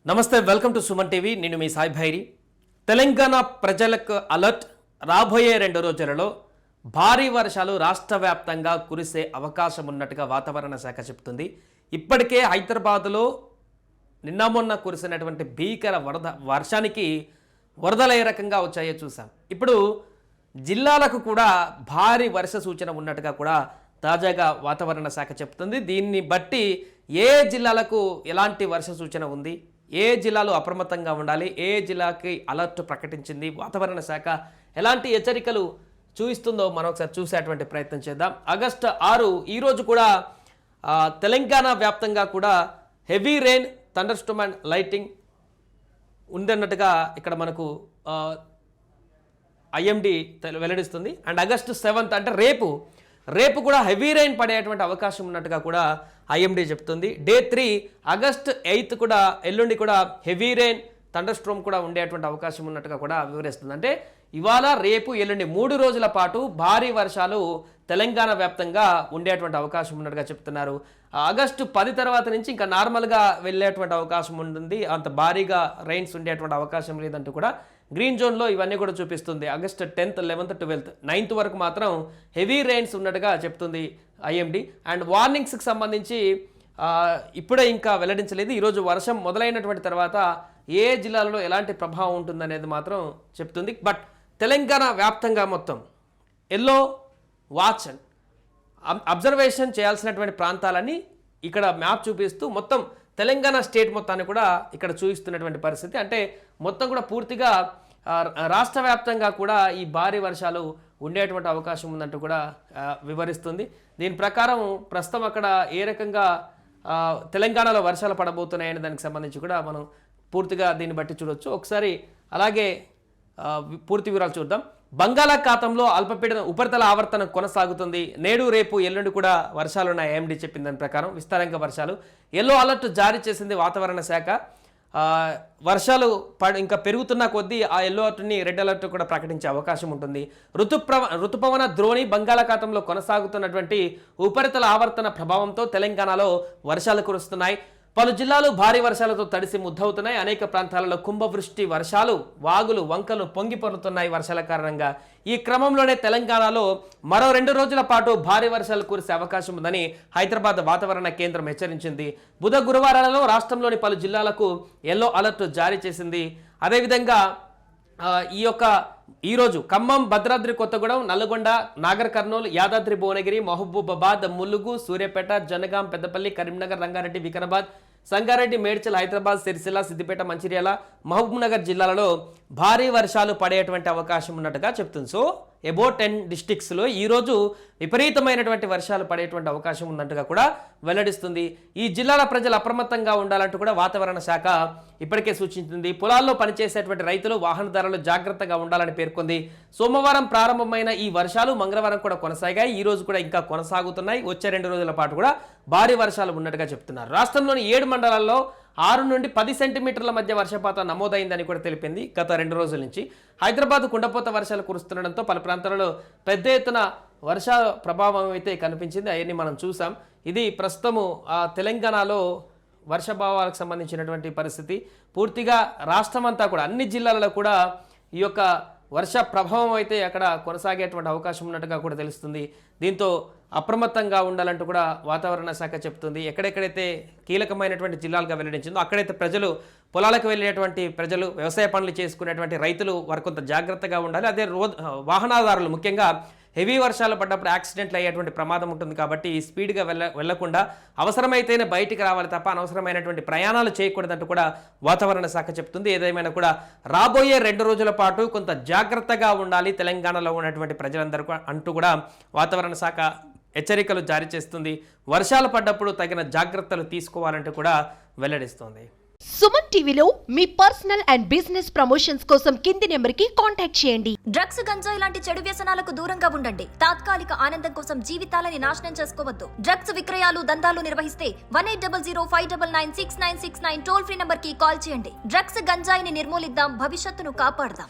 నమస్తే, welcome to Suman TV. నేను మీ సాయి భైరి. తెలంగాణ ప్రజలకు అలర్ట్. రాబోయే 2 రోజులలో భారీ వర్షాలు రాష్ట్ర వ్యాప్తంగా కురిసే అవకాశం ఉన్నట్టుగా వాతావరణ శాఖ చెప్తుంది. ఇప్పటికే హైదరాబాద్లో నిన్న మొన్న కురిసినటువంటి భీకర వర్షానికి వరదలు ఏ రకంగా వచ్చాయో చూసాం. ఇప్పుడు జిల్లాలకు కూడా భారీ వర్ష సూచన ఉన్నట్టుగా కూడా తాజాగా వాతావరణ శాఖ చెప్తుంది. దీన్ని బట్టి ఏ జిల్లాలకు ఎలాంటి వర్ష సూచన ఉంది, ఏ జిల్లాలు అప్రమత్తంగా ఉండాలి, ఏ జిల్లాకి అలర్ట్ ప్రకటించింది, వాతావరణ శాఖ ఎలాంటి హెచ్చరికలు చూపిస్తుందో మనం ఒకసారి చూసేటువంటి ప్రయత్నం చేద్దాం. ఆగస్టు 6 ఈరోజు కూడా తెలంగాణ వ్యాప్తంగా కూడా heavy rain, thunder storm and lighting ఉందన్నట్టుగా ఇక్కడ మనకు ఐఎండి వెల్లడిస్తుంది. అండ్ ఆగస్టు 7 అంటే రేపు కూడా హెవీ రెయిన్ పడేటువంటి అవకాశం ఉన్నట్టుగా కూడా ఐఎండి చెప్తుంది. డే 3 ఆగస్టు 8 కూడా ఎల్లుండి కూడా హెవీ రెయిన్, థండర్ స్టార్మ్ కూడా ఉండేటువంటి అవకాశం ఉన్నట్టుగా కూడా వివరిస్తుంది. అంటే ఇవాళ, రేపు, ఎల్లుండి 3 రోజుల పాటు భారీ వర్షాలు తెలంగాణ వ్యాప్తంగా ఉండేటువంటి అవకాశం ఉన్నట్టుగా చెప్తున్నారు. ఆగస్టు 10 తర్వాత నుంచి ఇంకా నార్మల్గా వెళ్ళేటువంటి అవకాశం ఉంటుంది. అంత భారీగా రెయిన్స్ ఉండేటువంటి అవకాశం లేదంటూ కూడా గ్రీన్ జోన్లో ఇవన్నీ కూడా చూపిస్తుంది. August 10th, 11th, 12th, 9th వరకు మాత్రం హెవీ రెయిన్స్ ఉన్నట్టుగా చెప్తుంది ఐఎండి. అండ్ వార్నింగ్స్కి సంబంధించి ఇప్పుడే ఇంకా వెల్లడించలేదు. ఈరోజు వర్షం మొదలైనటువంటి తర్వాత ఏ జిల్లాలలో ఎలాంటి ప్రభావం ఉంటుందనేది మాత్రం చెప్తుంది. బట్ తెలంగాణ వ్యాప్తంగా మొత్తం ఎల్లో వాచ్ అబ్జర్వేషన్ చేయాల్సినటువంటి ప్రాంతాలని ఇక్కడ మ్యాప్ చూపిస్తూ మొత్తం తెలంగాణ స్టేట్ మొత్తాన్ని కూడా ఇక్కడ చూపిస్తున్నటువంటి పరిస్థితి. అంటే మొత్తం కూడా పూర్తిగా రాష్ట్ర వ్యాప్తంగా కూడా ఈ భారీ వర్షాలు ఉండేటువంటి అవకాశం ఉందంటూ కూడా వివరిస్తుంది. దీని ప్రకారం ప్రస్తుతం అక్కడ ఏ రకంగా తెలంగాణలో వర్షాలు పడబోతున్నాయనే దానికి సంబంధించి కూడా మనం పూర్తిగా దీన్ని బట్టి చూడొచ్చు. ఒకసారి అలాగే పూర్తి వివరాలు చూద్దాం. బంగాళాఖాతంలో అల్పపీడన ఉపరితల ఆవర్తనం కొనసాగుతుంది. నేడు, రేపు, ఎల్లుండి కూడా వర్షాలున్నాయి. ఐఎండీ చెప్పిన దాని ప్రకారం విస్తారంగా వర్షాలు. ఎల్లో అలర్ట్ జారీ చేసింది వాతావరణ శాఖ. వర్షాలు ఇంకా పెరుగుతున్న కొద్దీ ఆ ఎల్లో అలర్ట్ని రెడ్ అలర్ట్ కూడా ప్రకటించే అవకాశం ఉంటుంది. ఋతుపవన ద్రోణి బంగాళాఖాతంలో కొనసాగుతున్నటువంటి ఉపరితల ఆవర్తన ప్రభావంతో తెలంగాణలో వర్షాలు కురుస్తున్నాయి. పలు జిల్లాలు భారీ వర్షాలతో తడిసి ముద్దవుతున్నాయి. అనేక ప్రాంతాలలో కుంభవృష్టి వర్షాలు, వాగులు, వంకలు పొంగి పొరుతున్నాయి వర్షాల కారణంగా. ఈ క్రమంలోనే తెలంగాణలో మరో 2 రోజుల పాటు భారీ వర్షాలు కురిసే అవకాశం ఉందని హైదరాబాద్ వాతావరణ కేంద్రం హెచ్చరించింది. బుధ, గురువారాలలో రాష్ట్రంలోని పలు జిల్లాలకు ఎల్లో అలర్ట్ జారీ చేసింది. అదేవిధంగా ఈరోజు ఖమ్మం, భద్రాద్రి కొత్తగూడెం, నల్గొండ, నాగర్ కర్నూలు, యాదాద్రి భువనగిరి, మహబూబాబాద్, ములుగు, సూర్యాపేట, జనగాం, పెద్దపల్లి, కరీంనగర్, రంగారెడ్డి, వికారాబాద్, సంగారెడ్డి, మేడ్చల్, హైదరాబాద్, సిరిసిల్ల, సిద్దిపేట, మంచిర్యాల, మహబూబ్నగర్ జిల్లాలలో భారీ వర్షాలు పడేటువంటి అవకాశం ఉన్నట్టుగా చెప్తుంది. సో అబౌట్ 10 డిస్ట్రిక్ట్స్లో ఈరోజు విపరీతమైనటువంటి వర్షాలు పడేటువంటి అవకాశం ఉందంటగా కూడా వెల్లడిస్తుంది. ఈ జిల్లాల ప్రజలు అప్రమత్తంగా ఉండాలంటూ కూడా వాతావరణ శాఖ ఇప్పటికే సూచించింది. పొలాల్లో పనిచేసేటువంటి రైతులు, వాహనదారులు జాగ్రత్తగా ఉండాలని పేర్కొంది. సోమవారం ప్రారంభమైన ఈ వర్షాలు మంగళవారం కూడా కొనసాగాయి. ఈ రోజు కూడా ఇంకా కొనసాగుతున్నాయి. వచ్చే 2 రోజుల పాటు కూడా భారీ వర్షాలు ఉన్నట్టుగా చెప్తున్నారు. రాష్ట్రంలోని 7 మండలాల్లో 6 నుండి 10 సెంటీమీటర్ల మధ్య వర్షపాతం నమోదైందని కూడా తెలిపింది. గత 2 రోజుల నుంచి హైదరాబాద్ కుండపోత వర్షాలు కురుస్తుండడంతో పలు ప్రాంతాలలో పెద్ద ఎత్తున వర్ష ప్రభావం అయితే కనిపించింది. అవన్నీ మనం చూసాం. ఇది ప్రస్తుతము తెలంగాణలో వర్షభావాలకు సంబంధించినటువంటి పరిస్థితి. పూర్తిగా రాష్ట్రమంతా కూడా అన్ని జిల్లాలలో కూడా ఈ యొక్క వర్ష ప్రభావం అయితే అక్కడ కొనసాగేటువంటి అవకాశం ఉన్నట్టుగా కూడా తెలుస్తుంది. దీంతో అప్రమత్తంగా ఉండాలంటూ కూడా వాతావరణ శాఖ చెప్తుంది. ఎక్కడెక్కడైతే కీలకమైనటువంటి జిల్లాలుగా వెల్లడించిందో అక్కడైతే ప్రజలు, పొలాలకు వెళ్ళేటువంటి ప్రజలు, వ్యవసాయ పనులు చేసుకునేటువంటి రైతులు వారు కొంత జాగ్రత్తగా ఉండాలి. అదే వాహనదారులు ముఖ్యంగా హెవీ వర్షాలు పడ్డప్పుడు యాక్సిడెంట్లు అయ్యేటువంటి ప్రమాదం ఉంటుంది. కాబట్టి స్పీడ్గా వెళ్లకుండా అవసరమైతేనే బయటికి రావాలి తప్ప అనవసరమైనటువంటి ప్రయాణాలు చేయకూడదంటూ కూడా వాతావరణ శాఖ చెప్తుంది. ఏదేమైనా కూడా రాబోయే 2 రోజుల పాటు కొంత జాగ్రత్తగా ఉండాలి తెలంగాణలో ఉన్నటువంటి ప్రజలందరూ అంటూ కూడా వాతావరణ శాఖ హెచ్చరికలు జారీ చేస్తుంది. వర్షాలు పడ్డప్పుడు తగిన జాగ్రత్తలు తీసుకోవాలంటూ కూడా వెల్లడిస్తోంది. సుమన్ టీవీలో మీ పర్సనల్ అండ్ బిజినెస్ ప్రమోషన్స్ కోసం కింది నెంబర్కి కాంటాక్ట్ చేయండి. డ్రగ్స్, గంజాయి లాంటి చెడు వ్యసనాలకు దూరంగా ఉండండి. తాత్కాలిక ఆనందం కోసం జీవితాలని నాశనం చేసుకోవద్దు. డ్రగ్స్ విక్రయాలు, దందాలు నిర్వహిస్తే 1800599696 టోల్ ఫ్రీ నంబర్ కి కాల్ చేయండి. డ్రగ్స్, గంజాయిని నిర్మూలిద్దాం, భవిష్యత్తును కాపాడదాం.